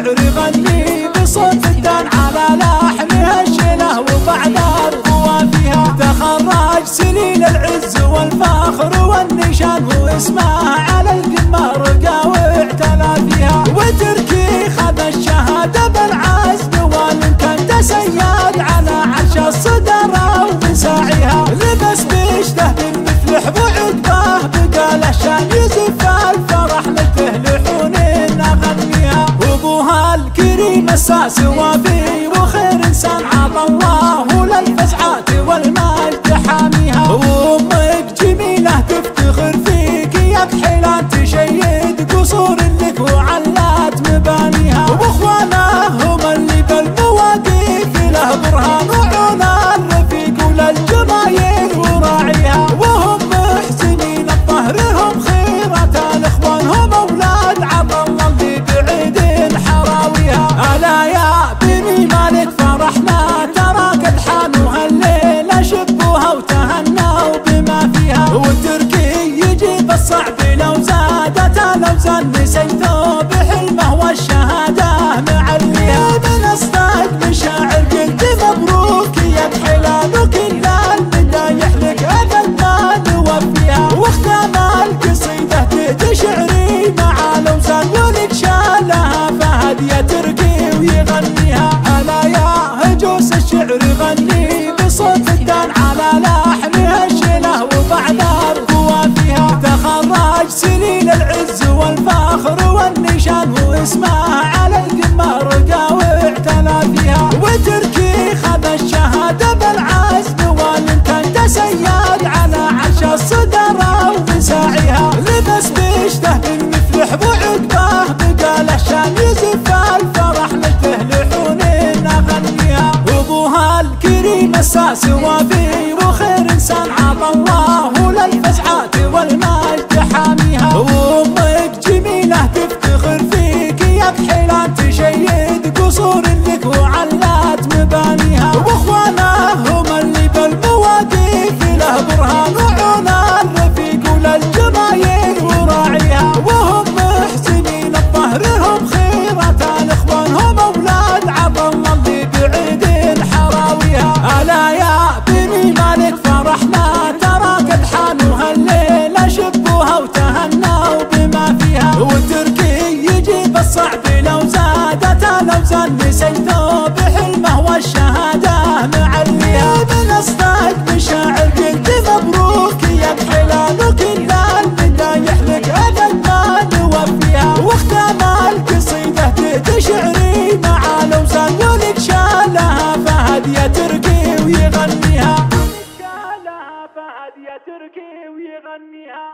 الشعر غني بصوت الدان على لحنها الشله وبعد القوى فيها. تخرج سنين العز والفخر والنشان واسمه على القمة رقى واعتلى فيها. وتركي خذ الشهادة بالعزم والامكان تسيد على عرش الصدارة ومساعيها. لبس بشته بالمفلح وعقبه بقى له شان يزف الفرح مثل لحون اغنيها. وابوها الكريم الساس وفي وخير انسان عطى الله للفزعات والمجد حاميها. وامك جميله تفتخر فيك يا بحيلان تشيد قصور لك وعلات مبانيها. واخوانه هم اللي بالمواقف له برهان وعون الرفيق وللجمايل وراعيها. وهم محسنين الظهر هم خيرة الاخوان هم اولاد عطا الله اللي بعيد حراويها. الا يا بني مالك فرحنا ترى قد حانوا هالليله شبوها وتهنوا بما فيها. وتركي يجيب الصعب لو زادت الاوزان نسيته بحلمه والشهاده معليها. من اصدق مشاعر قلت مبروك يا بحلال وكل المدايح لك ابد ما نوفيها. واختام القصيده تشعري مع الاوزان ولك شالها فهد يا تركي ويغنيها. الا يا هجوس الشعر غني بصوت الدان على لحنها الشله وبعد القوى فيها. تخرج سنين العز والفخر والنشان واسمه على القمة رقى واعتلى فيها. وتركي خذ الشهادة بالعزم والامكان تسيد على عرش الصدارة ومساعيها. لبس بشته بالمفلح وعقبه بقى له شان يزف الفرح مثل لحون اغنيها. وابوها الكريم الساس وفي وخير انسان عطى الله للفزعات والمجد حاميها. وامك جميله تفتخر فيك يا بحيلان تشيد قصور لك وعلات مبانيها. واخوانه هم اللي بالمواقف له برهان وعون الرفيق وللجمايل وراعيها. وهم محسنين الظهر هم خيرة الاخوان هم اولاد عطا الله اللي بعيد حراويها. الا يا بني مالك فرحنا ترى قد حانوا هالليله شبوها وتهنوا بما فيها. وتركي يجيب الصعب لو زادت الاوزان نسيته بحلمه والشهاده معليها. من اصدق مشاعر قلت مبروك يا بحلال وكل المدايح لك ابد ما نوفيها. واختام القصيده تشعري مع الاوزان ولك شالها فهد يا تركي ويغنيها. شالها فهد يا تركي ويغنيها.